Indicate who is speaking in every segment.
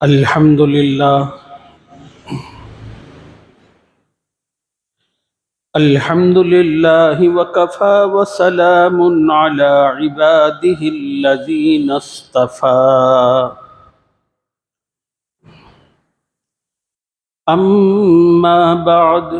Speaker 1: الحمد للہ وکفى وسلام علی عباده الذین اصطفى اما بعد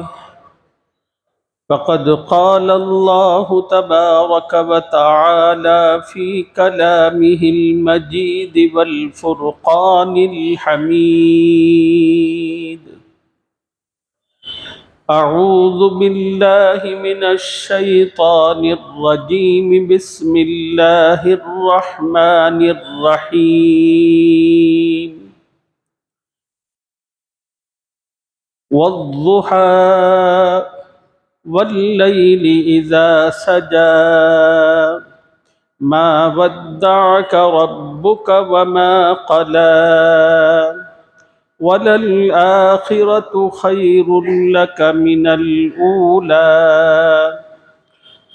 Speaker 1: فقد قال الله تبارك وتعالى في كلامه المجيد والفرقان الحميد أعوذ بالله من الشيطان الرجيم بسم الله الرحمن الرحيم والضحى والليل إذا سجى ما ودعك ربك وما قلى وللآخرة خير لك من الأولى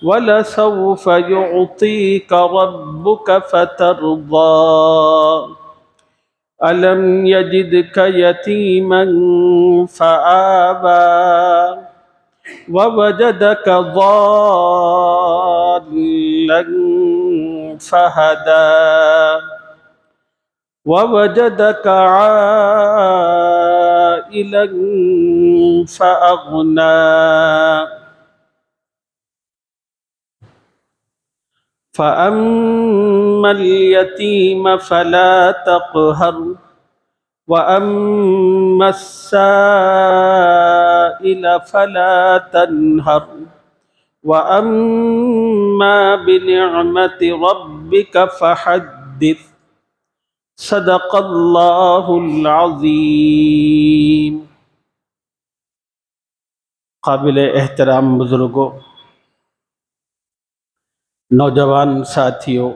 Speaker 1: ولسوف يعطيك ربك فترضى ألم يجدك يتيما فآوى ووجدك ضالا فهدى ووجدك عائلا فأغنى فأما اليتيم فلا تقهر وأما السائل فلا تنهر وأما بنعمة ربك فحدث صدق اللہ العظیم۔ قابل احترام بزرگوں، نوجوان ساتھیوں،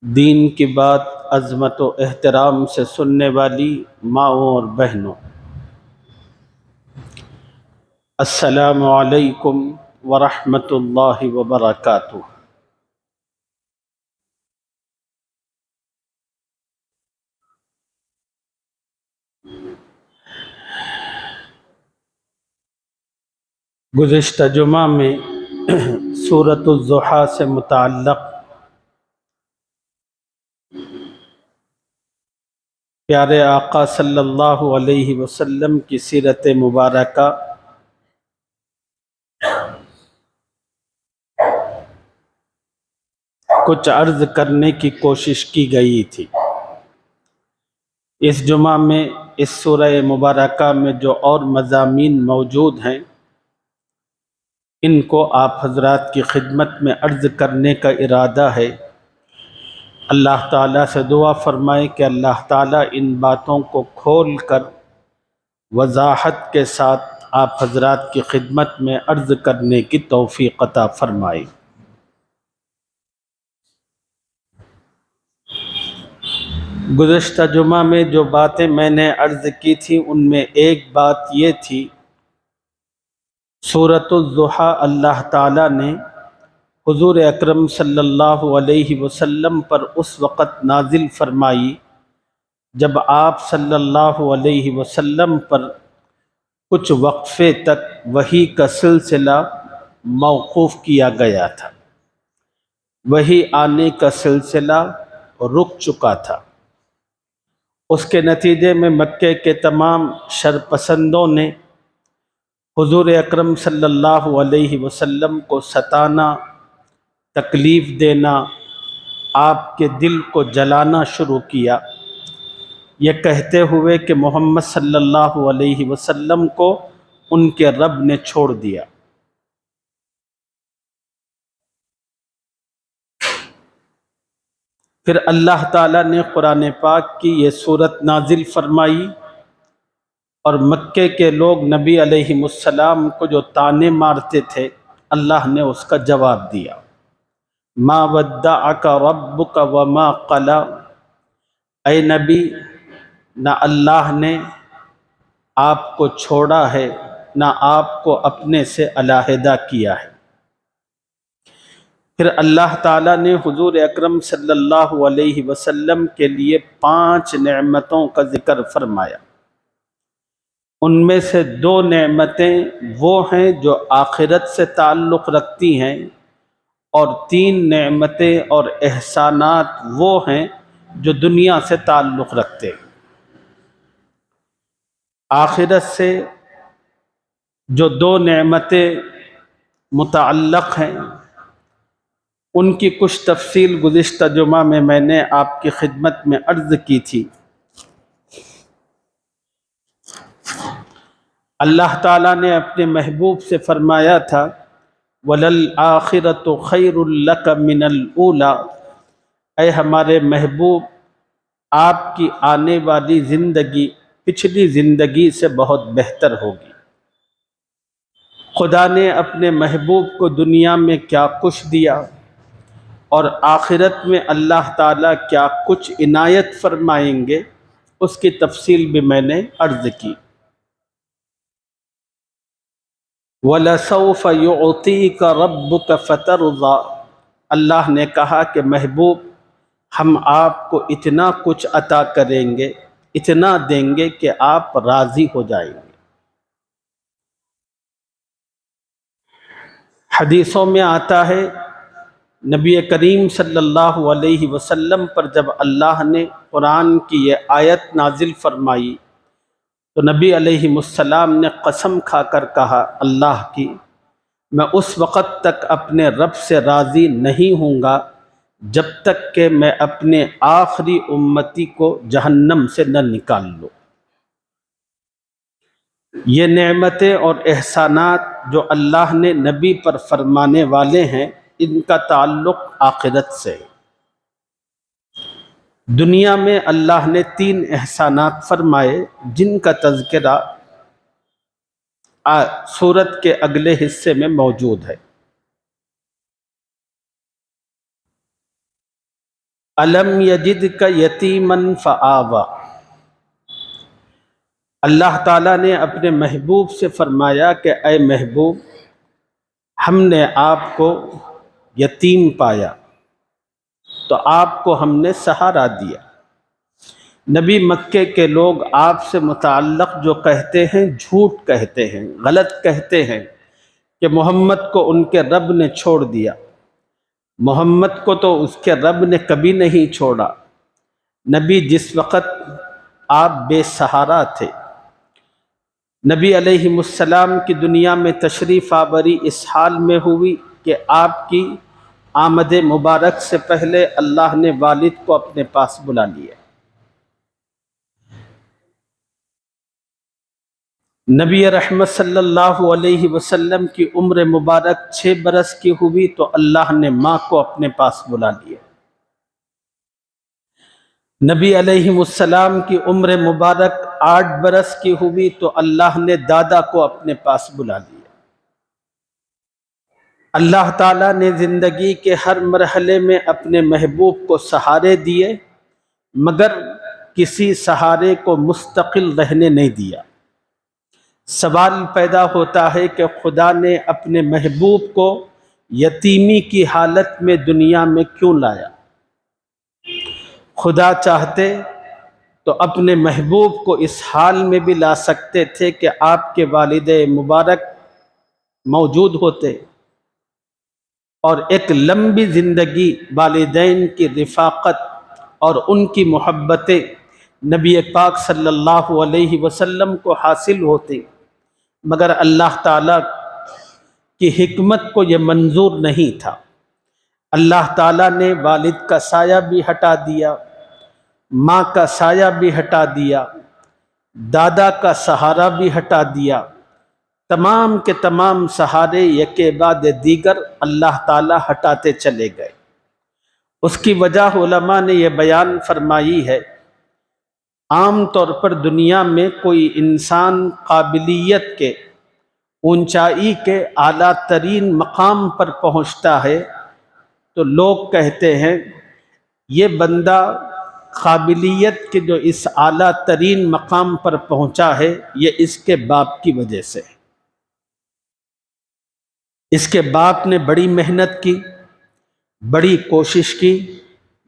Speaker 1: دین کی بات عظمت و احترام سے سننے والی ماؤں اور بہنوں، السلام علیکم ورحمۃ اللہ وبرکاتہ۔ گزشتہ جمعہ میں سورۃ الضحیٰ سے متعلق پیارے آقا صلی اللہ علیہ وسلم کی سیرت مبارکہ کچھ عرض کرنے کی کوشش کی گئی تھی۔ اس جمعہ میں اس سورہ مبارکہ میں جو اور مضامین موجود ہیں ان کو آپ حضرات کی خدمت میں عرض کرنے کا ارادہ ہے۔ اللہ تعالیٰ سے دعا فرمائے کہ اللہ تعالیٰ ان باتوں کو کھول کر وضاحت کے ساتھ آپ حضرات کی خدمت میں عرض کرنے کی توفیق عطا فرمائے۔ گزشتہ جمعہ میں جو باتیں میں نے عرض کی تھی ان میں ایک بات یہ تھی، سورۃ الضحیٰ اللہ تعالیٰ نے حضور اکرم صلی اللہ علیہ وسلم پر اس وقت نازل فرمائی جب آپ صلی اللہ علیہ وسلم پر کچھ وقفے تک وحی کا سلسلہ موقوف کیا گیا تھا، وحی آنے کا سلسلہ رک چکا تھا۔ اس کے نتیجے میں مکے کے تمام شرپسندوں نے حضور اکرم صلی اللہ علیہ وسلم کو ستانا، تکلیف دینا، آپ کے دل کو جلانا شروع کیا، یہ کہتے ہوئے کہ محمد صلی اللہ علیہ وسلم کو ان کے رب نے چھوڑ دیا۔ پھر اللہ تعالیٰ نے قرآن پاک کی یہ صورت نازل فرمائی اور مکے کے لوگ نبی علیہ السلام کو جو طعنے مارتے تھے اللہ نے اس کا جواب دیا۔ ما ودعک ربک وما قلی، اے نبی نہ اللہ نے آپ کو چھوڑا ہے نہ آپ کو اپنے سے علیحدہ کیا ہے۔ پھر اللہ تعالیٰ نے حضور اکرم صلی اللہ علیہ وسلم کے لیے 5 نعمتوں کا ذکر فرمایا۔ ان میں سے 2 نعمتیں وہ ہیں جو آخرت سے تعلق رکھتی ہیں، اور 3 نعمتیں اور احسانات وہ ہیں جو دنیا سے تعلق رکھتے ہیں۔ آخرت سے جو 2 نعمتیں متعلق ہیں ان کی کچھ تفصیل گزشتہ جمعہ میں نے آپ کی خدمت میں عرض کی تھی۔ اللہ تعالیٰ نے اپنے محبوب سے فرمایا تھا وَلَلْآخِرَةُ خَيْرٌ لَكَ مِنَ الْأُولَىٰ، اے ہمارے محبوب آپ کی آنے والی زندگی پچھلی زندگی سے بہت بہتر ہوگی۔ خدا نے اپنے محبوب کو دنیا میں کیا کچھ دیا اور آخرت میں اللہ تعالیٰ کیا کچھ عنایت فرمائیں گے، اس کی تفصیل بھی میں نے عرض کی۔ وَلَسَوْفَ يُعْطِيكَ رَبُّكَ فَتَرْضَىٰ، اللہ نے کہا کہ محبوب ہم آپ کو اتنا کچھ عطا کریں گے، اتنا دیں گے کہ آپ راضی ہو جائیں گے۔ حدیثوں میں آتا ہے نبی کریم صلی اللہ علیہ وسلم پر جب اللہ نے قرآن کی یہ آیت نازل فرمائی تو نبی علیہ السلام نے قسم کھا کر کہا اللہ کی، میں اس وقت تک اپنے رب سے راضی نہیں ہوں گا جب تک کہ میں اپنے آخری امتی کو جہنم سے نہ نکال لوں۔ یہ نعمتیں اور احسانات جو اللہ نے نبی پر فرمانے والے ہیں ان کا تعلق آخرت سے۔ دنیا میں اللہ نے 3 احسانات فرمائے جن کا تذکرہ سورت کے اگلے حصے میں موجود ہے۔ الم یجدک یتیما فآویٰ، اللہ تعالیٰ نے اپنے محبوب سے فرمایا کہ اے محبوب ہم نے آپ کو یتیم پایا تو آپ کو ہم نے سہارا دیا۔ نبی مکے کے لوگ آپ سے متعلق جو کہتے ہیں جھوٹ کہتے ہیں، غلط کہتے ہیں کہ محمد کو ان کے رب نے چھوڑ دیا۔ محمد کو تو اس کے رب نے کبھی نہیں چھوڑا۔ نبی جس وقت آپ بے سہارا تھے، نبی علیہ السلام کی دنیا میں تشریف آوری اس حال میں ہوئی کہ آپ کی آمد مبارک سے پہلے اللہ نے والد کو اپنے پاس بلا لیا۔ نبی رحمت صلی اللہ علیہ وسلم کی عمر مبارک 6 برس کی ہوئی تو اللہ نے ماں کو اپنے پاس بلا لیا۔ نبی علیہ السلام کی عمر مبارک 8 برس کی ہوئی تو اللہ نے دادا کو اپنے پاس بلا لیا۔ اللہ تعالیٰ نے زندگی کے ہر مرحلے میں اپنے محبوب کو سہارے دیے، مگر کسی سہارے کو مستقل رہنے نہیں دیا۔ سوال پیدا ہوتا ہے کہ خدا نے اپنے محبوب کو یتیمی کی حالت میں دنیا میں کیوں لایا؟ خدا چاہتے تو اپنے محبوب کو اس حال میں بھی لا سکتے تھے کہ آپ کے والد مبارک موجود ہوتے اور ایک لمبی زندگی والدین کی رفاقت اور ان کی محبتیں نبی پاک صلی اللہ علیہ وسلم کو حاصل ہوتی، مگر اللہ تعالیٰ کی حکمت کو یہ منظور نہیں تھا۔ اللہ تعالیٰ نے والد کا سایہ بھی ہٹا دیا، ماں کا سایہ بھی ہٹا دیا، دادا کا سہارا بھی ہٹا دیا، تمام کے تمام سہارے یکے بعد دیگر اللہ تعالیٰ ہٹاتے چلے گئے۔ اس کی وجہ علماء نے یہ بیان فرمائی ہے، عام طور پر دنیا میں کوئی انسان قابلیت کے اونچائی کے اعلیٰ ترین مقام پر پہنچتا ہے تو لوگ کہتے ہیں یہ بندہ قابلیت کے جو اس اعلیٰ ترین مقام پر پہنچا ہے یہ اس کے باپ کی وجہ سے ہے۔ اس کے باپ نے بڑی محنت کی، بڑی کوشش کی،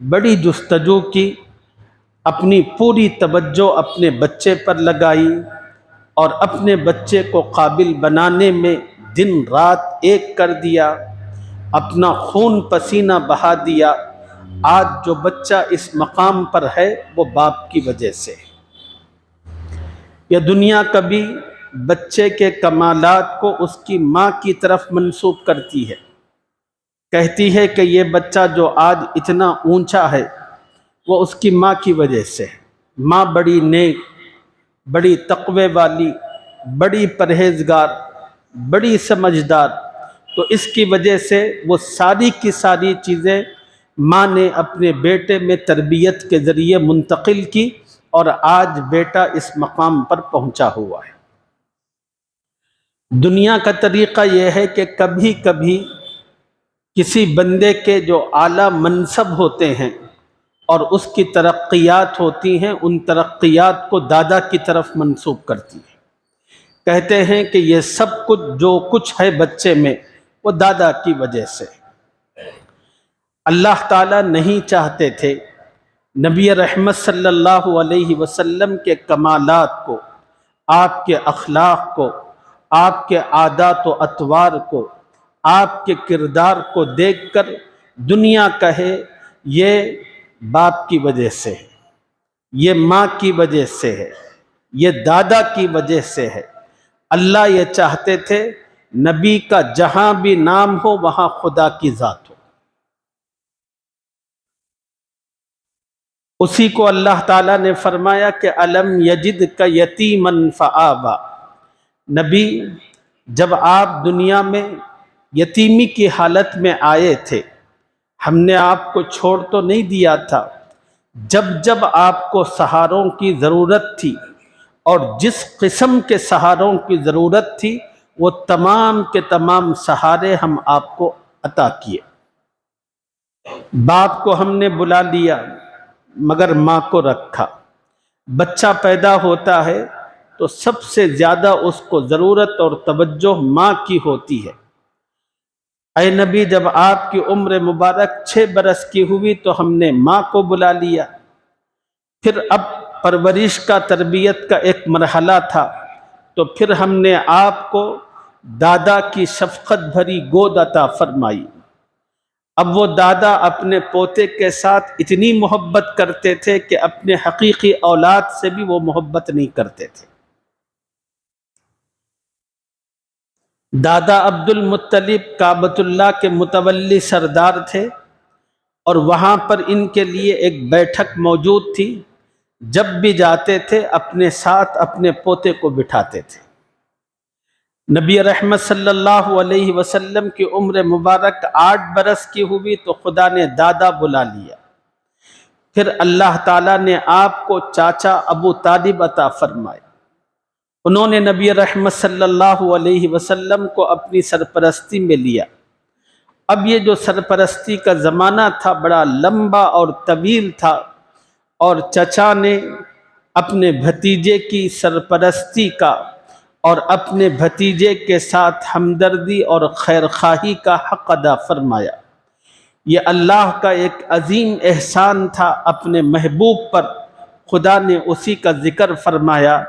Speaker 1: بڑی جستجو کی، اپنی پوری توجہ اپنے بچے پر لگائی اور اپنے بچے کو قابل بنانے میں دن رات ایک کر دیا، اپنا خون پسینہ بہا دیا۔ آج جو بچہ اس مقام پر ہے وہ باپ کی وجہ سے ہے۔ یہ دنیا کبھی بچے کے کمالات کو اس کی ماں کی طرف منسوب کرتی ہے، کہتی ہے کہ یہ بچہ جو آج اتنا اونچا ہے وہ اس کی ماں کی وجہ سے ہے۔ ماں بڑی نیک، بڑی تقوی والی، بڑی پرہیزگار، بڑی سمجھدار، تو اس کی وجہ سے وہ ساری کی ساری چیزیں ماں نے اپنے بیٹے میں تربیت کے ذریعے منتقل کی اور آج بیٹا اس مقام پر پہنچا ہوا ہے۔ دنیا کا طریقہ یہ ہے کہ کبھی کبھی کسی بندے کے جو اعلیٰ منصب ہوتے ہیں اور اس کی ترقیات ہوتی ہیں، ان ترقیات کو دادا کی طرف منسوب کرتی ہیں، کہتے ہیں کہ یہ سب کچھ جو کچھ ہے بچے میں وہ دادا کی وجہ سے۔ اللہ تعالیٰ نہیں چاہتے تھے نبی رحمت صلی اللہ علیہ وسلم کے کمالات کو، آپ کے اخلاق کو، آپ کے عادات و اطوار کو، آپ کے کردار کو دیکھ کر دنیا کہے یہ باپ کی وجہ سے ہے، یہ ماں کی وجہ سے ہے، یہ دادا کی وجہ سے ہے۔ اللہ یہ چاہتے تھے نبی کا جہاں بھی نام ہو وہاں خدا کی ذات ہو۔ اسی کو اللہ تعالیٰ نے فرمایا کہ الم یجدک یتیما فآویٰ، نبی جب آپ دنیا میں یتیمی کی حالت میں آئے تھے، ہم نے آپ کو چھوڑ تو نہیں دیا تھا، جب جب آپ کو سہاروں کی ضرورت تھی اور جس قسم کے سہاروں کی ضرورت تھی وہ تمام کے تمام سہارے ہم آپ کو عطا کیے۔ باپ کو ہم نے بلا لیا مگر ماں کو رکھا۔ بچہ پیدا ہوتا ہے تو سب سے زیادہ اس کو ضرورت اور توجہ ماں کی ہوتی ہے۔ اے نبی جب آپ کی عمر مبارک 6 برس کی ہوئی تو ہم نے ماں کو بلا لیا، پھر اب پرورش کا تربیت کا ایک مرحلہ تھا تو پھر ہم نے آپ کو دادا کی شفقت بھری گود عطا فرمائی۔ اب وہ دادا اپنے پوتے کے ساتھ اتنی محبت کرتے تھے کہ اپنے حقیقی اولاد سے بھی وہ محبت نہیں کرتے تھے۔ دادا عبد المطلب کعبۃ اللہ کے متولی سردار تھے اور وہاں پر ان کے لیے ایک بیٹھک موجود تھی، جب بھی جاتے تھے اپنے ساتھ اپنے پوتے کو بٹھاتے تھے۔ نبی رحمت صلی اللہ علیہ وسلم کی عمر مبارک 8 برس کی ہوئی تو خدا نے دادا بلا لیا، پھر اللہ تعالیٰ نے آپ کو چاچا ابو طالب عطا فرمائے، انہوں نے نبی رحمت صلی اللہ علیہ وسلم کو اپنی سرپرستی میں لیا۔ اب یہ جو سرپرستی کا زمانہ تھا بڑا لمبا اور طویل تھا، اور چچا نے اپنے بھتیجے کی سرپرستی کا اور اپنے بھتیجے کے ساتھ ہمدردی اور خیرخواہی کا حق ادا فرمایا۔ یہ اللہ کا ایک عظیم احسان تھا اپنے محبوب پر، خدا نے اسی کا ذکر فرمایا،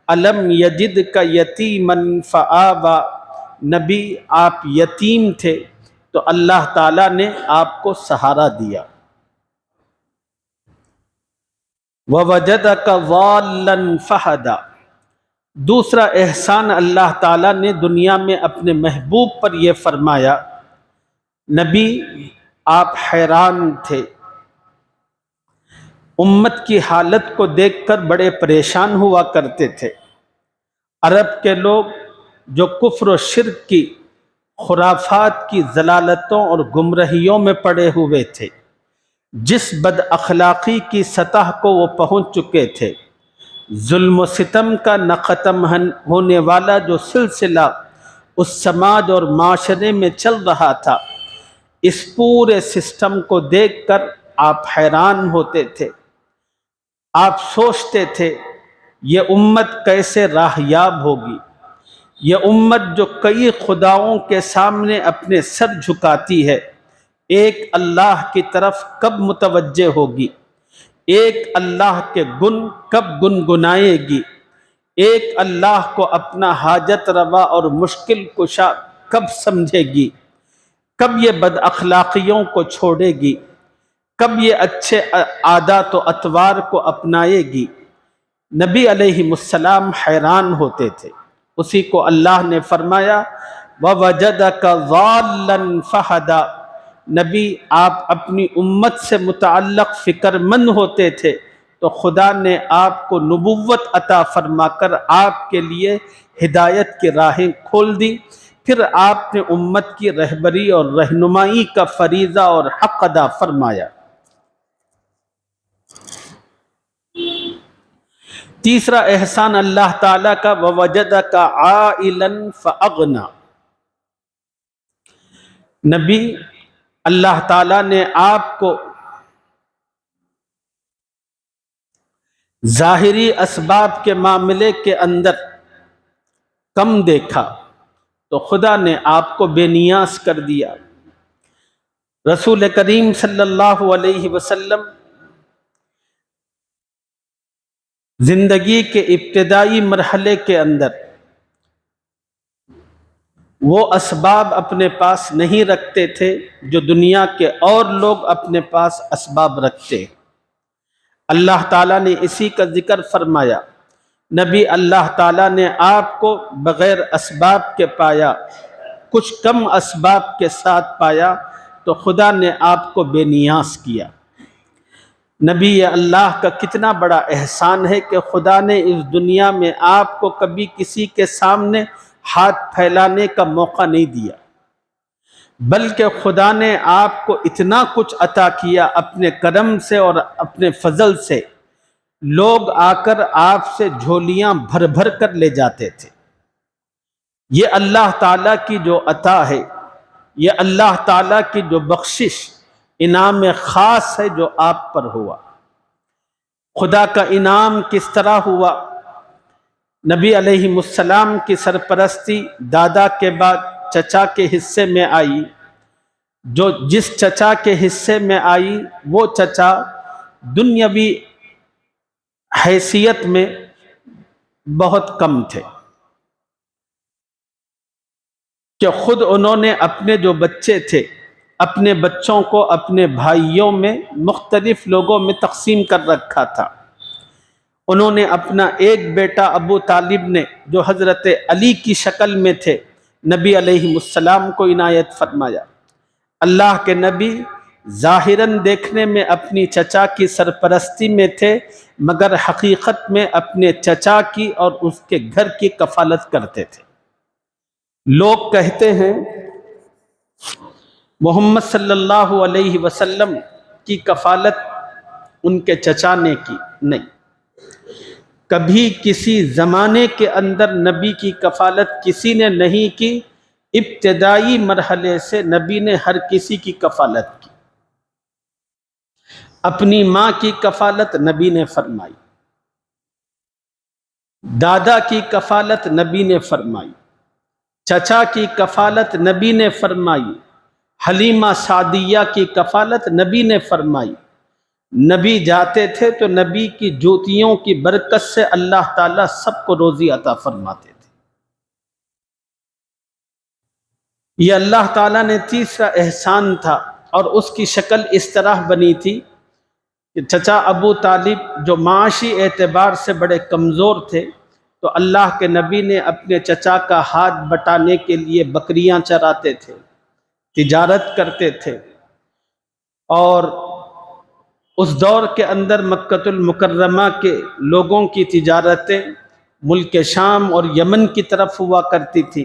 Speaker 1: الم یجدک یتیما فآویٰ، نبی آپ یتیم تھے تو اللہ تعالیٰ نے آپ کو سہارا دیا۔ وَوَجَدَكَ ضَالًّا فَہَدَىٰ، دوسرا احسان اللہ تعالیٰ نے دنیا میں اپنے محبوب پر یہ فرمایا، نبی آپ حیران تھے، امت کی حالت کو دیکھ کر بڑے پریشان ہوا کرتے تھے۔ عرب کے لوگ جو کفر و شرک کی، خرافات کی ضلالتوں اور گمراہیوں میں پڑے ہوئے تھے، جس بد اخلاقی کی سطح کو وہ پہنچ چکے تھے، ظلم و ستم کا نہ ختم ہونے والا جو سلسلہ اس سماج اور معاشرے میں چل رہا تھا، اس پورے سسٹم کو دیکھ کر آپ حیران ہوتے تھے۔ آپ سوچتے تھے یہ امت کیسے راہیاب ہوگی، یہ امت جو کئی خداؤں کے سامنے اپنے سر جھکاتی ہے، ایک اللہ کی طرف کب متوجہ ہوگی، ایک اللہ کے گن کب گنگنائے گی، ایک اللہ کو اپنا حاجت روا اور مشکل کشا کب سمجھے گی، کب یہ بد اخلاقیوں کو چھوڑے گی، کب یہ اچھے عادات و اطوار کو اپنائے گی۔ نبی علیہ السلام حیران ہوتے تھے۔ اسی کو اللہ نے فرمایا وَوَجَدَكَ ضَالًّا فَهَدَىٰ۔ نبی آپ اپنی امت سے متعلق فکر مند ہوتے تھے تو خدا نے آپ کو نبوت عطا فرما کر آپ کے لیے ہدایت کی راہیں کھول دی، پھر آپ نے امت کی رہبری اور رہنمائی کا فریضہ اور حق ادا فرمایا۔ تیسرا احسان اللہ تعالیٰ کا وَوَجَدَكَ عَائِلًا فَأَغْنَىٰ۔ نبی اللہ تعالیٰ نے آپ کو ظاہری اسباب کے معاملے کے اندر کم دیکھا تو خدا نے آپ کو بے نیاز کر دیا۔ رسول کریم صلی اللہ علیہ وسلم زندگی کے ابتدائی مرحلے کے اندر وہ اسباب اپنے پاس نہیں رکھتے تھے جو دنیا کے اور لوگ اپنے پاس اسباب رکھتے۔ اللہ تعالیٰ نے اسی کا ذکر فرمایا، نبی اللہ تعالیٰ نے آپ کو بغیر اسباب کے پایا، کچھ کم اسباب کے ساتھ پایا تو خدا نے آپ کو بے نیاز کیا۔ نبی یہ اللہ کا کتنا بڑا احسان ہے کہ خدا نے اس دنیا میں آپ کو کبھی کسی کے سامنے ہاتھ پھیلانے کا موقع نہیں دیا، بلکہ خدا نے آپ کو اتنا کچھ عطا کیا اپنے کرم سے اور اپنے فضل سے، لوگ آ کر آپ سے جھولیاں بھر بھر کر لے جاتے تھے۔ یہ اللہ تعالیٰ کی جو عطا ہے، یہ اللہ تعالیٰ کی جو بخشش، انعام خاص ہے جو آپ پر ہوا۔ خدا کا انعام کس طرح ہوا؟ نبی علیہ السلام کی سرپرستی دادا کے بعد چچا کے حصے میں آئی، جو جس چچا کے حصے میں آئی وہ چچا دنیاوی حیثیت میں بہت کم تھے کہ خود انہوں نے اپنے جو بچے تھے، اپنے بچوں کو اپنے بھائیوں میں مختلف لوگوں میں تقسیم کر رکھا تھا۔ انہوں نے اپنا ایک بیٹا ابو طالب نے جو حضرت علی کی شکل میں تھے، نبی علیہ السلام کو عنایت فرمایا۔ اللہ کے نبی ظاہراً دیکھنے میں اپنی چچا کی سرپرستی میں تھے، مگر حقیقت میں اپنے چچا کی اور اس کے گھر کی کفالت کرتے تھے۔ لوگ کہتے ہیں محمد صلی اللہ علیہ وسلم کی کفالت ان کے چچا نے کی، نہیں، کبھی کسی زمانے کے اندر نبی کی کفالت کسی نے نہیں کی۔ ابتدائی مرحلے سے نبی نے ہر کسی کی کفالت کی۔ اپنی ماں کی کفالت نبی نے فرمائی، دادا کی کفالت نبی نے فرمائی، چچا کی کفالت نبی نے فرمائی، حلیمہ سعدیہ کی کفالت نبی نے فرمائی۔ نبی جاتے تھے تو نبی کی جوتیوں کی برکت سے اللہ تعالیٰ سب کو روزی عطا فرماتے تھے۔ یہ اللہ تعالیٰ نے تیسرا احسان تھا، اور اس کی شکل اس طرح بنی تھی کہ چچا ابو طالب جو معاشی اعتبار سے بڑے کمزور تھے، تو اللہ کے نبی نے اپنے چچا کا ہاتھ بٹانے کے لیے بکریاں چراتے تھے، تجارت کرتے تھے، اور اس دور کے اندر مکۃ المکرمہ کے لوگوں کی تجارتیں ملک شام اور یمن کی طرف ہوا کرتی تھی،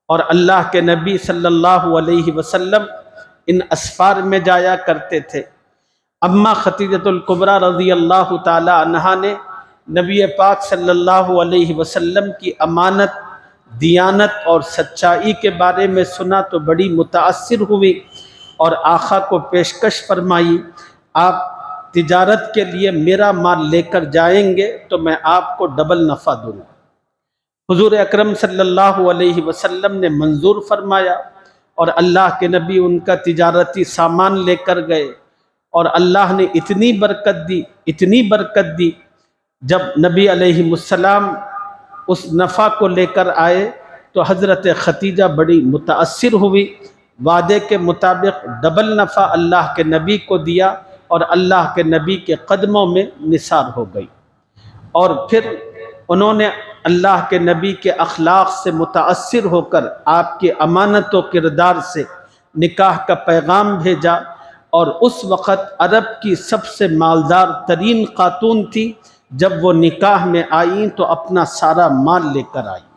Speaker 1: اور اللہ کے نبی صلی اللہ علیہ وسلم ان اسفار میں جایا کرتے تھے۔ اماں خدیجۃ الکبریٰ رضی اللہ تعالی عنہا نے نبی پاک صلی اللہ علیہ وسلم کی امانت، دیانت اور سچائی کے بارے میں سنا تو بڑی متاثر ہوئی اور آقا کو پیشکش فرمائی، آپ تجارت کے لیے میرا مال لے کر جائیں گے تو میں آپ کو ڈبل نفع دوں گا۔ حضور اکرم صلی اللہ علیہ وسلم نے منظور فرمایا، اور اللہ کے نبی ان کا تجارتی سامان لے کر گئے، اور اللہ نے اتنی برکت دی، جب نبی علیہ السلام اس نفع کو لے کر آئے تو حضرت خدیجہ بڑی متاثر ہوئی، وعدے کے مطابق ڈبل نفع اللہ کے نبی کو دیا، اور اللہ کے نبی کے قدموں میں نثار ہو گئی۔ اور پھر انہوں نے اللہ کے نبی کے اخلاق سے متاثر ہو کر آپ کی امانت و کردار سے نکاح کا پیغام بھیجا، اور اس وقت عرب کی سب سے مالدار ترین خاتون تھی۔ جب وہ نکاح میں آئیں تو اپنا سارا مال لے کر آئیں،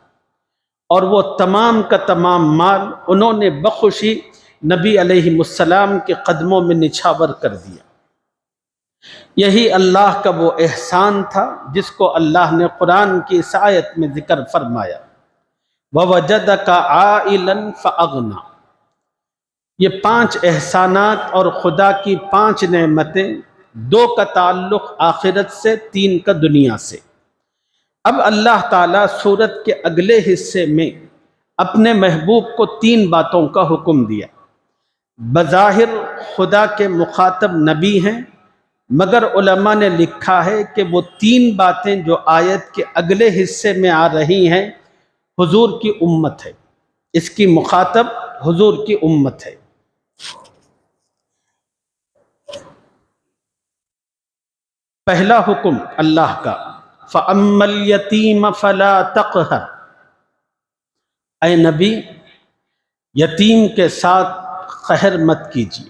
Speaker 1: اور وہ تمام کا تمام مال انہوں نے بخوشی نبی علیہ السلام کے قدموں میں نچھاور کر دیا۔ یہی اللہ کا وہ احسان تھا جس کو اللہ نے قرآن کی اس آیت میں ذکر فرمایا، وَوَجَدَكَ عَائِلًا فَأَغْنَى۔ یہ 5 احسانات اور خدا کی 5 نعمتیں، 2 کا تعلق آخرت سے، 3 کا دنیا سے۔ اب اللہ تعالیٰ سورت کے اگلے حصے میں اپنے محبوب کو 3 باتوں کا حکم دیا۔ بظاہر خدا کے مخاطب نبی ہیں، مگر علماء نے لکھا ہے کہ وہ 3 باتیں جو آیت کے اگلے حصے میں آ رہی ہیں حضور کی امت ہے، اس کی مخاطب حضور کی امت ہے۔ پہلا حکم اللہ کا، فَأَمَّا الْيَتِيمَ فَلَا تَقْهَرْ۔ اے نبی، یتیم کے ساتھ قہر مت کیجیے۔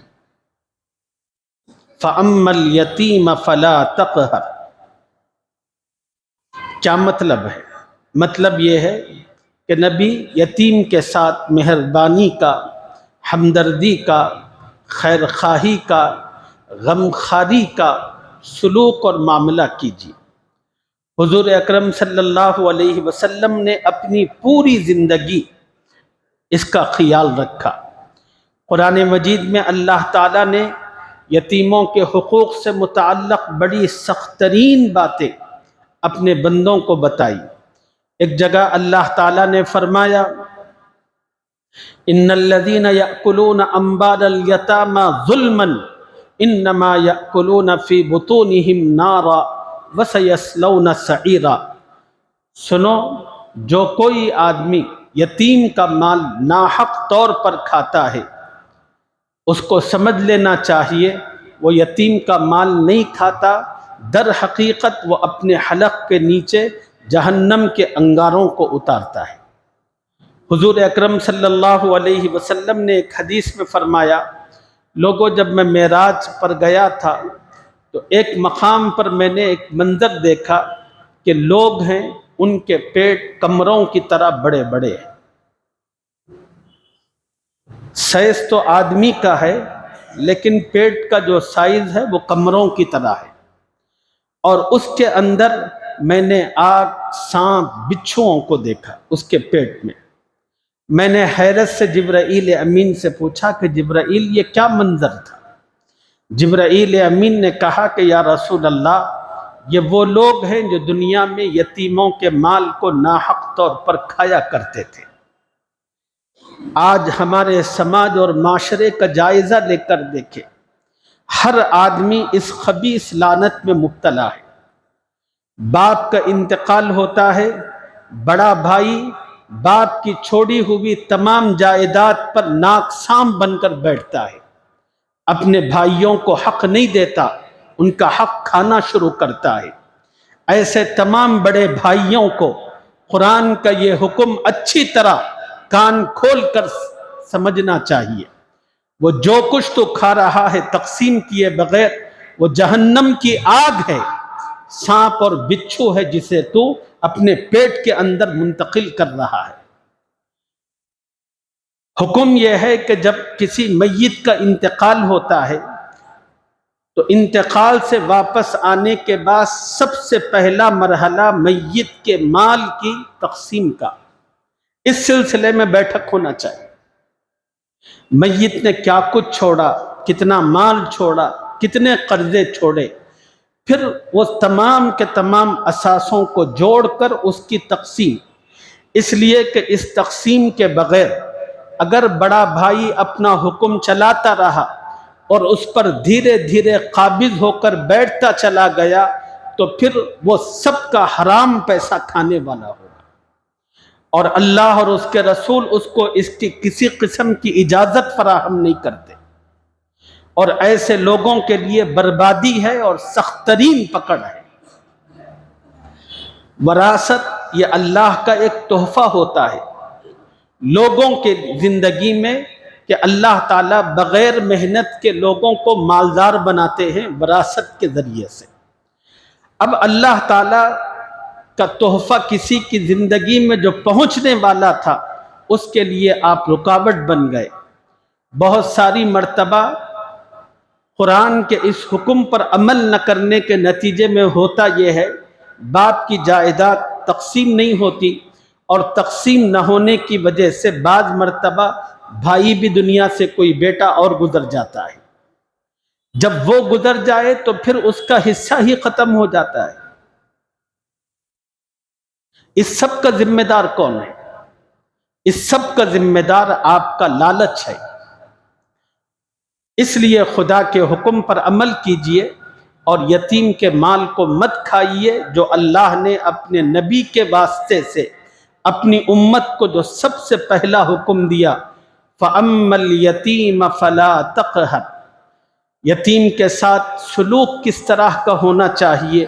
Speaker 1: فَأَمَّا الْيَتِيمَ فَلَا تَقْهَرْ، کیا مطلب ہے؟ مطلب یہ ہے کہ نبی یتیم کے ساتھ مہربانی کا، ہمدردی کا، خیر خواہی کا، غمخواری کا سلوک اور معاملہ کیجیے۔ حضور اکرم صلی اللہ علیہ وسلم نے اپنی پوری زندگی اس کا خیال رکھا۔ قرآن مجید میں اللہ تعالیٰ نے یتیموں کے حقوق سے متعلق بڑی سخت ترین باتیں اپنے بندوں کو بتائی۔ ایک جگہ اللہ تعالیٰ نے فرمایا، ان الذین یأکلون اموال الیتامی ظلما انما یأکلون فی بطونہم نارا وسیصلون سعیرا۔ سنو، جو کوئی آدمی یتیم کا مال ناحق طور پر کھاتا ہے، اس کو سمجھ لینا چاہیے وہ یتیم کا مال نہیں کھاتا، در حقیقت وہ اپنے حلق کے نیچے جہنم کے انگاروں کو اتارتا ہے۔ حضور اکرم صلی اللہ علیہ وسلم نے ایک حدیث میں فرمایا، لوگوں، جب میں معراج پر گیا تھا تو ایک مقام پر میں نے ایک منظر دیکھا کہ لوگ ہیں، ان کے پیٹ کمروں کی طرح بڑے بڑے ہیں۔ سائز تو آدمی کا ہے، لیکن پیٹ کا جو سائز ہے وہ کمروں کی طرح ہے، اور اس کے اندر میں نے آگ، سانپ، بچھوؤں کو دیکھا اس کے پیٹ میں۔ میں نے حیرت سے جبرائیل امین سے پوچھا کہ جبرائیل، یہ کیا منظر تھا؟ جبرائیل امین نے کہا کہ یا رسول اللہ، یہ وہ لوگ ہیں جو دنیا میں یتیموں کے مال کو ناحق طور پر کھایا کرتے تھے۔ آج ہمارے سماج اور معاشرے کا جائزہ لے کر دیکھیں، ہر آدمی اس خبیث لعنت میں مبتلا ہے۔ باپ کا انتقال ہوتا ہے، بڑا بھائی باپ کی چھوڑی ہوئی تمام جائیداد پر ناک سام بن کر بیٹھتا ہے، اپنے بھائیوں کو حق نہیں دیتا، ان کا حق کھانا شروع کرتا ہے۔ ایسے تمام بڑے بھائیوں کو قرآن کا یہ حکم اچھی طرح کان کھول کر سمجھنا چاہیے، وہ جو کچھ تو کھا رہا ہے تقسیم کیے بغیر، وہ جہنم کی آگ ہے، سانپ اور بچھو ہے جسے تو اپنے پیٹ کے اندر منتقل کر رہا ہے۔ حکم یہ ہے کہ جب کسی میت کا انتقال ہوتا ہے تو انتقال سے واپس آنے کے بعد سب سے پہلا مرحلہ میت کے مال کی تقسیم کا، اس سلسلے میں بیٹھک ہونا چاہیے۔ میت نے کیا کچھ چھوڑا، کتنا مال چھوڑا، کتنے قرضے چھوڑے، پھر وہ تمام کے تمام اثاثوں کو جوڑ کر اس کی تقسیم، اس لیے کہ اس تقسیم کے بغیر اگر بڑا بھائی اپنا حکم چلاتا رہا اور اس پر دھیرے دھیرے قابض ہو کر بیٹھتا چلا گیا تو پھر وہ سب کا حرام پیسہ کھانے والا ہوگا، اور اللہ اور اس کے رسول اس کو اس کی کسی قسم کی اجازت فراہم نہیں کرتے، اور ایسے لوگوں کے لیے بربادی ہے اور سخت ترین پکڑ ہے۔ وراثت یہ اللہ کا ایک تحفہ ہوتا ہے لوگوں کے زندگی میں، کہ اللہ تعالیٰ بغیر محنت کے لوگوں کو مالدار بناتے ہیں وراثت کے ذریعے سے۔ اب اللہ تعالیٰ کا تحفہ کسی کی زندگی میں جو پہنچنے والا تھا اس کے لیے آپ رکاوٹ بن گئے۔ بہت ساری مرتبہ قرآن کے اس حکم پر عمل نہ کرنے کے نتیجے میں ہوتا یہ ہے، باپ کی جائیداد تقسیم نہیں ہوتی، اور تقسیم نہ ہونے کی وجہ سے بعض مرتبہ بھائی بھی دنیا سے کوئی بیٹا اور گزر جاتا ہے۔ جب وہ گزر جائے تو پھر اس کا حصہ ہی ختم ہو جاتا ہے۔ اس سب کا ذمہ دار کون ہے؟ اس سب کا ذمہ دار آپ کا لالچ ہے۔ اس لیے خدا کے حکم پر عمل کیجئے اور یتیم کے مال کو مت کھائیے، جو اللہ نے اپنے نبی کے واسطے سے اپنی امت کو جو سب سے پہلا حکم دیا، فَأَمَّا الْيَتِيمَ فَلَا تَقْهَرْ، یتیم کے ساتھ سلوک کس طرح کا ہونا چاہیے،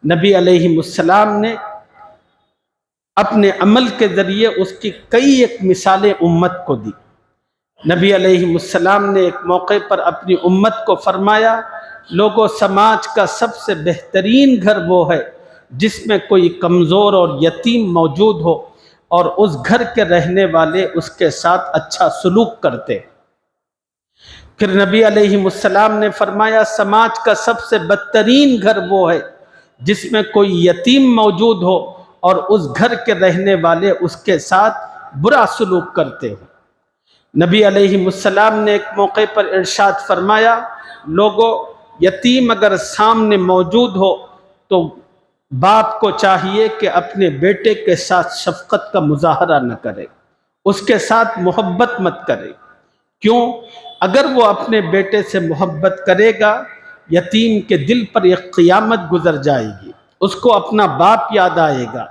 Speaker 1: نبی علیہ السلام نے اپنے عمل کے ذریعے اس کی کئی ایک مثالیں امت کو دی۔ نبی علیہ السلام نے ایک موقع پر اپنی امت کو فرمایا، لوگوں، سماج کا سب سے بہترین گھر وہ ہے جس میں کوئی کمزور اور یتیم موجود ہو اور اس گھر کے رہنے والے اس کے ساتھ اچھا سلوک کرتے۔ پھر نبی علیہ السلام نے فرمایا، سماج کا سب سے بدترین گھر وہ ہے جس میں کوئی یتیم موجود ہو اور اس گھر کے رہنے والے اس کے ساتھ برا سلوک کرتے ہو۔ نبی علیہ السلام نے ایک موقع پر ارشاد فرمایا، لوگوں، یتیم اگر سامنے موجود ہو تو باپ کو چاہیے کہ اپنے بیٹے کے ساتھ شفقت کا مظاہرہ نہ کرے، اس کے ساتھ محبت مت کرے۔ کیوں؟ اگر وہ اپنے بیٹے سے محبت کرے گا، یتیم کے دل پر ایک قیامت گزر جائے گی، اس کو اپنا باپ یاد آئے گا،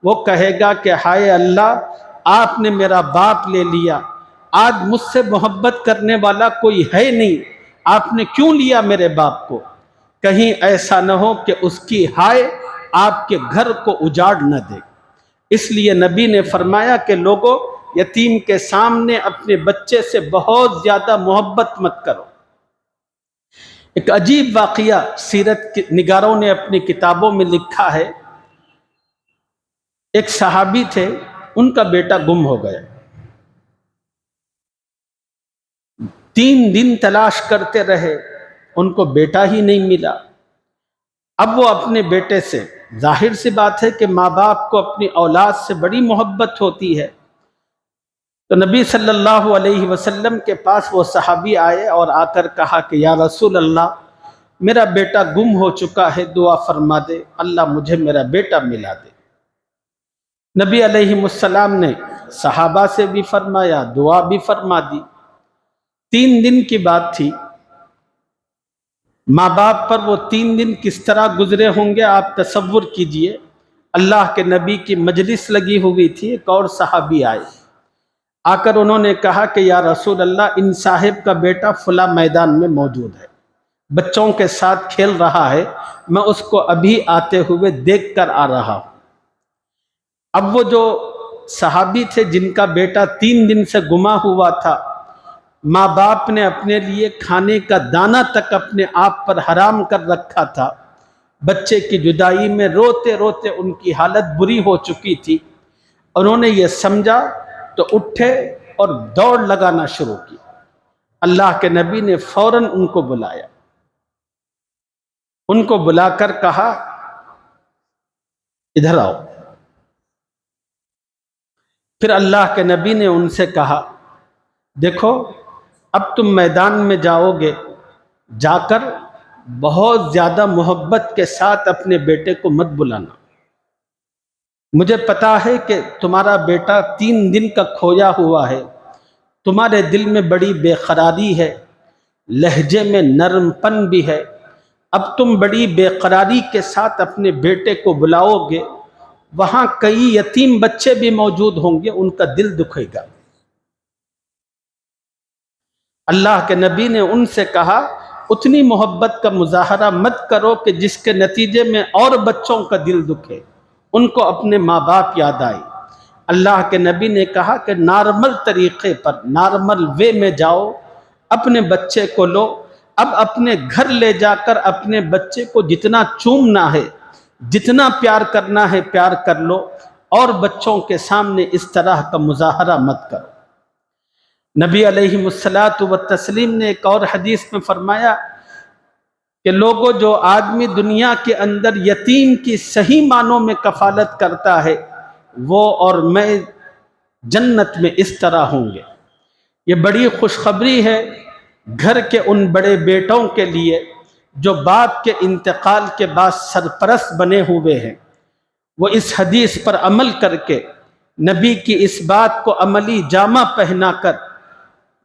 Speaker 1: وہ کہے گا کہ ہائے اللہ، آپ نے میرا باپ لے لیا، آج مجھ سے محبت کرنے والا کوئی ہے نہیں، آپ نے کیوں لیا میرے باپ کو؟ کہیں ایسا نہ ہو کہ اس کی ہائے آپ کے گھر کو اجاڑ نہ دے۔ اس لیے نبی نے فرمایا کہ لوگوں، یتیم کے سامنے اپنے بچے سے بہت زیادہ محبت مت کرو۔ ایک عجیب واقعہ سیرت نگاروں نے اپنی کتابوں میں لکھا ہے، ایک صحابی تھے، ان کا بیٹا گم ہو گیا، 3 دن تلاش کرتے رہے، ان کو بیٹا ہی نہیں ملا۔ اب وہ اپنے بیٹے سے، ظاہر سی بات ہے کہ ماں باپ کو اپنی اولاد سے بڑی محبت ہوتی ہے، تو نبی صلی اللہ علیہ وسلم کے پاس وہ صحابی آئے اور آ کر کہا کہ یا رسول اللہ، میرا بیٹا گم ہو چکا ہے، دعا فرما دے، اللہ مجھے میرا بیٹا ملا دے۔ نبی علیہ السلام نے صحابہ سے بھی فرمایا، دعا بھی فرما دی۔ 3 دن کی بات تھی، ماں باپ پر وہ 3 دن کس طرح گزرے ہوں گے آپ تصور کیجئے۔ اللہ کے نبی کی مجلس لگی ہوئی تھی، ایک اور صحابی آئے، آ کر انہوں نے کہا کہ یا رسول اللہ، ان صاحب کا بیٹا فلاں میدان میں موجود ہے، بچوں کے ساتھ کھیل رہا ہے، میں اس کو ابھی آتے ہوئے دیکھ کر آ رہا ہوں۔ اب وہ جو صحابی تھے جن کا بیٹا 3 دن سے گما ہوا تھا، ماں باپ نے اپنے لیے کھانے کا دانہ تک اپنے آپ پر حرام کر رکھا تھا، بچے کی جدائی میں روتے روتے ان کی حالت بری ہو چکی تھی، انہوں نے یہ سمجھا تو اٹھے اور دوڑ لگانا شروع کی۔ اللہ کے نبی نے فوراً ان کو بلایا، ان کو بلا کر کہا ادھر آؤ۔ پھر اللہ کے نبی نے ان سے کہا، دیکھو اب تم میدان میں جاؤ گے، جا کر بہت زیادہ محبت کے ساتھ اپنے بیٹے کو مت بلانا، مجھے پتا ہے کہ تمہارا بیٹا 3 دن کا کھویا ہوا ہے، تمہارے دل میں بڑی بے قراری ہے، لہجے میں نرم پن بھی ہے، اب تم بڑی بے قراری کے ساتھ اپنے بیٹے کو بلاؤ گے، وہاں کئی یتیم بچے بھی موجود ہوں گے، ان کا دل دکھے گا۔ اللہ کے نبی نے ان سے کہا اتنی محبت کا مظاہرہ مت کرو کہ جس کے نتیجے میں اور بچوں کا دل دکھے، ان کو اپنے ماں باپ یاد آئے۔ اللہ کے نبی نے کہا کہ نارمل طریقے پر، نارمل وے میں جاؤ، اپنے بچے کو لو، اب اپنے گھر لے جا کر اپنے بچے کو جتنا چومنا ہے، جتنا پیار کرنا ہے پیار کر لو، اور بچوں کے سامنے اس طرح کا مظاہرہ مت کرو۔ نبی علیہ الصلوۃ والتسلیم نے ایک اور حدیث میں فرمایا کہ لوگوں، جو آدمی دنیا کے اندر یتیم کی صحیح معنوں میں کفالت کرتا ہے، وہ اور میں جنت میں اس طرح ہوں گے۔ یہ بڑی خوشخبری ہے گھر کے ان بڑے بیٹوں کے لیے جو باپ کے انتقال کے بعد سرپرست بنے ہوئے ہیں۔ وہ اس حدیث پر عمل کر کے نبی کی اس بات کو عملی جامہ پہنا کر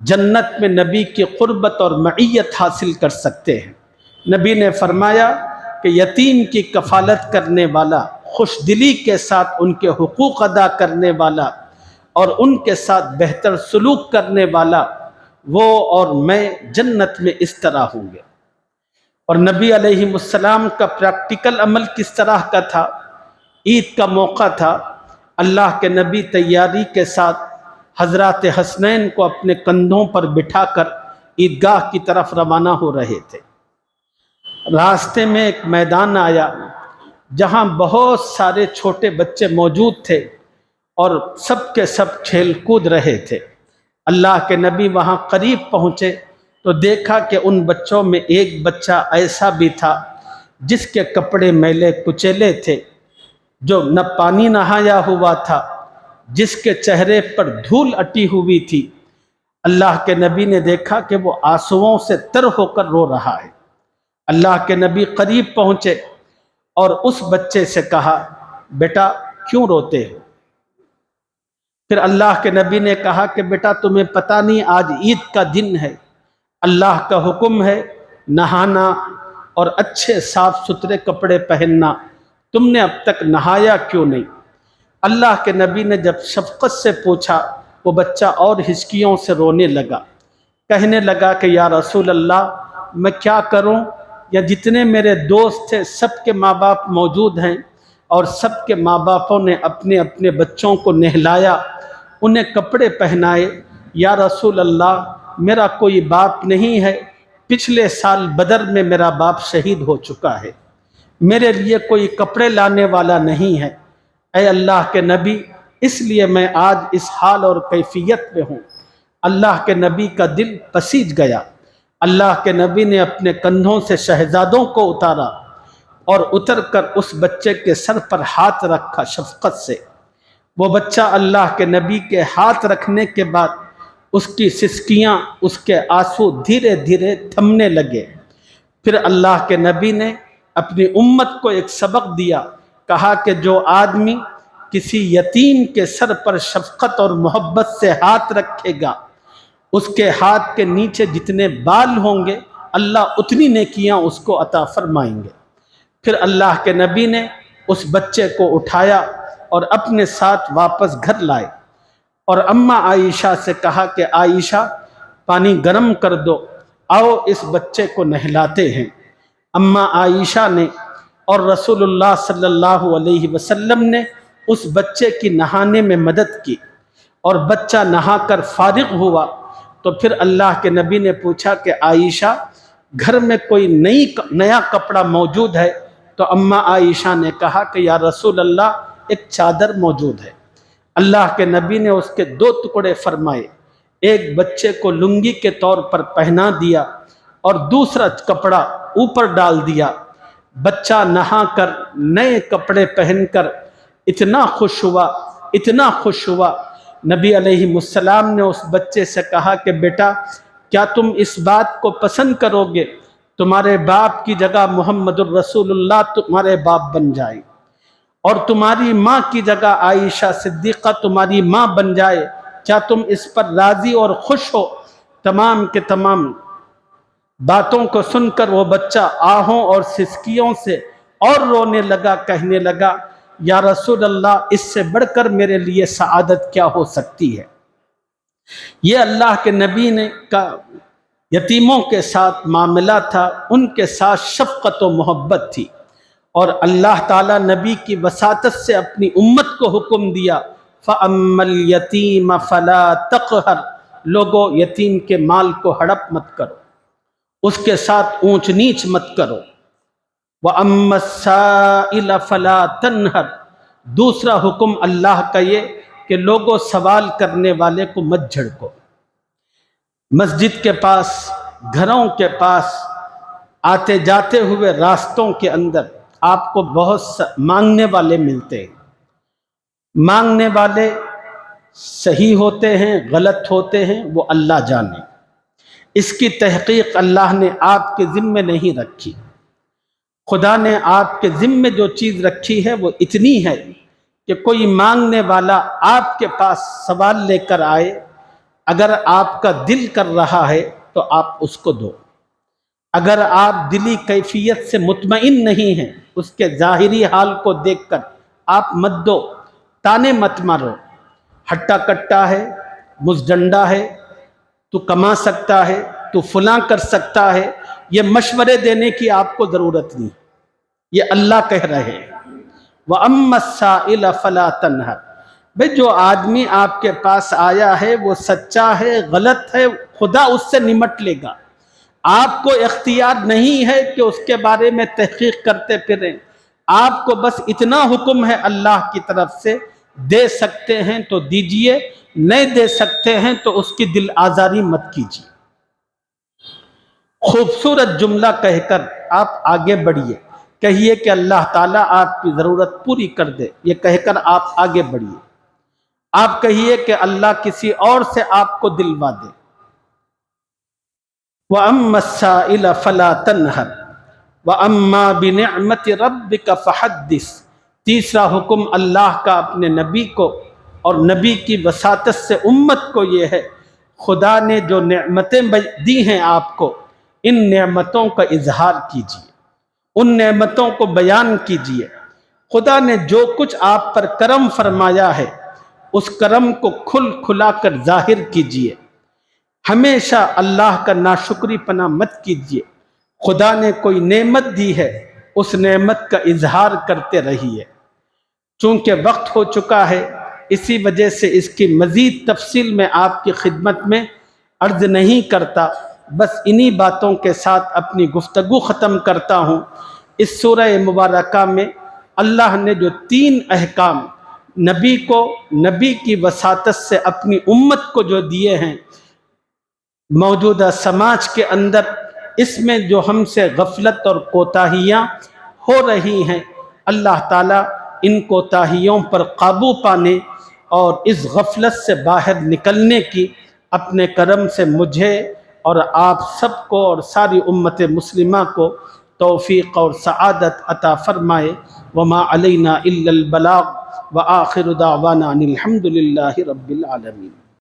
Speaker 1: جنت میں نبی کی قربت اور معیت حاصل کر سکتے ہیں۔ نبی نے فرمایا کہ یتیم کی کفالت کرنے والا، خوش دلی کے ساتھ ان کے حقوق ادا کرنے والا اور ان کے ساتھ بہتر سلوک کرنے والا، وہ اور میں جنت میں اس طرح ہوں گے۔ اور نبی علیہ السلام کا پریکٹیکل عمل کس طرح کا تھا؟ عید کا موقع تھا، اللہ کے نبی تیاری کے ساتھ حضرات حسنین کو اپنے کندھوں پر بٹھا کر عیدگاہ کی طرف روانہ ہو رہے تھے۔ راستے میں ایک میدان آیا جہاں بہت سارے چھوٹے بچے موجود تھے اور سب کے سب کھیل کود رہے تھے۔ اللہ کے نبی وہاں قریب پہنچے تو دیکھا کہ ان بچوں میں ایک بچہ ایسا بھی تھا جس کے کپڑے میلے کچیلے تھے، جو نہ پانی نہایا ہوا تھا، جس کے چہرے پر دھول اٹی ہوئی تھی۔ اللہ کے نبی نے دیکھا کہ وہ آنسوؤں سے تر ہو کر رو رہا ہے۔ اللہ کے نبی قریب پہنچے اور اس بچے سے کہا، بیٹا کیوں روتے ہو؟ پھر اللہ کے نبی نے کہا کہ بیٹا تمہیں پتہ نہیں آج عید کا دن ہے، اللہ کا حکم ہے نہانا اور اچھے صاف ستھرے کپڑے پہننا، تم نے اب تک نہایا کیوں نہیں؟ اللہ کے نبی نے جب شفقت سے پوچھا، وہ بچہ اور ہچکیوں سے رونے لگا، کہنے لگا کہ یا رسول اللہ میں کیا کروں؟ یا جتنے میرے دوست تھے سب کے ماں باپ موجود ہیں اور سب کے ماں باپوں نے اپنے اپنے بچوں کو نہلایا، انہیں کپڑے پہنائے، یا رسول اللہ میرا کوئی باپ نہیں ہے، پچھلے سال بدر میں میرا باپ شہید ہو چکا ہے، میرے لیے کوئی کپڑے لانے والا نہیں ہے۔ اے اللہ کے نبی اس لیے میں آج اس حال اور کیفیت میں ہوں۔ اللہ کے نبی کا دل پسیج گیا۔ اللہ کے نبی نے اپنے کندھوں سے شہزادوں کو اتارا اور اتر کر اس بچے کے سر پر ہاتھ رکھا شفقت سے۔ وہ بچہ اللہ کے نبی کے ہاتھ رکھنے کے بعد اس کی سسکیاں، اس کے آنسو دھیرے دھیرے تھمنے لگے۔ پھر اللہ کے نبی نے اپنی امت کو ایک سبق دیا، کہا کہ جو آدمی کسی یتیم کے سر پر شفقت اور محبت سے ہاتھ رکھے گا، اس کے ہاتھ کے نیچے جتنے بال ہوں گے اللہ اتنی نیکیاں اس کو عطا فرمائیں گے۔ پھر اللہ کے نبی نے اس بچے کو اٹھایا اور اپنے ساتھ واپس گھر لائے اور اماں عائشہ سے کہا کہ عائشہ پانی گرم کر دو، آؤ اس بچے کو نہلاتے ہیں۔ اماں عائشہ نے اور رسول اللہ صلی اللہ علیہ وسلم نے اس بچے کی نہانے میں مدد کی، اور بچہ نہا کر فارغ ہوا تو پھر اللہ کے نبی نے پوچھا کہ عائشہ گھر میں کوئی نیا کپڑا موجود ہے؟ تو اماں عائشہ نے کہا کہ یا رسول اللہ ایک چادر موجود ہے۔ اللہ کے نبی نے اس کے 2 ٹکڑے فرمائے، ایک بچے کو لنگی کے طور پر پہنا دیا اور دوسرا کپڑا اوپر ڈال دیا۔ بچہ نہا کر نئے کپڑے پہن کر اتنا خوش ہوا، اتنا خوش ہوا، نبی علیہ السلام نے اس بچے سے کہا کہ بیٹا کیا تم اس بات کو پسند کرو گے تمہارے باپ کی جگہ محمد الرسول اللہ تمہارے باپ بن جائے، اور تمہاری ماں کی جگہ عائشہ صدیقہ تمہاری ماں بن جائے، کیا تم اس پر راضی اور خوش ہو؟ تمام کے تمام باتوں کو سن کر وہ بچہ آہوں اور سسکیوں سے اور رونے لگا، کہنے لگا یا رسول اللہ، اس سے بڑھ کر میرے لیے سعادت کیا ہو سکتی ہے؟ یہ اللہ کے نبی نے کا یتیموں کے ساتھ معاملہ تھا، ان کے ساتھ شفقت و محبت تھی، اور اللہ تعالیٰ نبی کی وساطت سے اپنی امت کو حکم دیا فَأَمَّا الْيَتِيمَ فَلَا تَقْهَرْ، لوگو یتیم کے مال کو ہڑپ مت کرو، اس کے ساتھ اونچ نیچ مت کرو۔ وَأَمَّا السَّائِلَ فَلَا تَنْهَرْ، دوسرا حکم اللہ کا یہ کہ لوگوں سوال کرنے والے کو مت جھڑکو۔ مسجد کے پاس، گھروں کے پاس، آتے جاتے ہوئے راستوں کے اندر آپ کو بہت مانگنے والے ملتے ہیں۔ مانگنے والے صحیح ہوتے ہیں، غلط ہوتے ہیں، وہ اللہ جانے۔ اس کی تحقیق اللہ نے آپ کے ذمے نہیں رکھی۔ خدا نے آپ کے ذمے جو چیز رکھی ہے وہ اتنی ہے کہ کوئی مانگنے والا آپ کے پاس سوال لے کر آئے، اگر آپ کا دل کر رہا ہے تو آپ اس کو دو۔ اگر آپ دلی کیفیت سے مطمئن نہیں ہیں، اس کے ظاہری حال کو دیکھ کر آپ مت دو، تانے مت مارو، ہٹا کٹا ہے، مزڈنڈا ہے، تو کما سکتا ہے، تو فلاں کر سکتا ہے، یہ مشورے دینے کی آپ کو ضرورت نہیں، یہ اللہ کہہ رہے ہیں وَأَمَّا السَّائِلَ فَلَا تَنْهَرْ۔ بھئی جو آدمی آپ کے پاس آیا ہے وہ سچا ہے، غلط ہے، خدا اس سے نمٹ لے گا۔ آپ کو اختیار نہیں ہے کہ اس کے بارے میں تحقیق کرتے پھریں، آپ کو بس اتنا حکم ہے اللہ کی طرف سے، دے سکتے ہیں تو دیجئے، نہیں دے سکتے ہیں تو اس کی دل آزاری مت کیجیے۔ خوبصورت جملہ کہہ کر آپ آگے بڑھیے، کہیے کہ اللہ تعالیٰ آپ کی ضرورت پوری کر دے، یہ کہہ کر آپ آگے بڑھیے۔ آپ کہیے کہ اللہ کسی اور سے آپ کو دلوا دے۔ وَأَمَّا السَّائِلَ فَلَا تَنْهَرْ وَأَمَّا بِنِعْمَةِ رَبِّكَ فَحَدِّثْ۔ تیسرا حکم اللہ کا اپنے نبی کو اور نبی کی وساطت سے امت کو یہ ہے، خدا نے جو نعمتیں دی ہیں آپ کو، ان نعمتوں کا اظہار کیجیے، ان نعمتوں کو بیان کیجیے۔ خدا نے جو کچھ آپ پر کرم فرمایا ہے، اس کرم کو کھل کھلا کر ظاہر کیجیے۔ ہمیشہ اللہ کا ناشکری پنا مت کیجیے۔ خدا نے کوئی نعمت دی ہے، اس نعمت کا اظہار کرتے رہیے۔ چونکہ وقت ہو چکا ہے، اسی وجہ سے اس کی مزید تفصیل میں آپ کی خدمت میں عرض نہیں کرتا، بس انہی باتوں کے ساتھ اپنی گفتگو ختم کرتا ہوں۔ اس سورہ مبارکہ میں اللہ نے جو 3 احکام نبی کو، نبی کی وساطت سے اپنی امت کو جو دیے ہیں موجودہ سماج کے اندر، اس میں جو ہم سے غفلت اور کوتاہیاں ہو رہی ہیں، اللہ تعالیٰ ان کوتاہیوں پر قابو پانے اور اس غفلت سے باہر نکلنے کی اپنے کرم سے مجھے اور آپ سب کو اور ساری امت مسلمہ کو توفیق اور سعادت عطا فرمائے۔ وما علینا الا البلاغ وآخر دعوانا ان الحمد للہ رب العالمین۔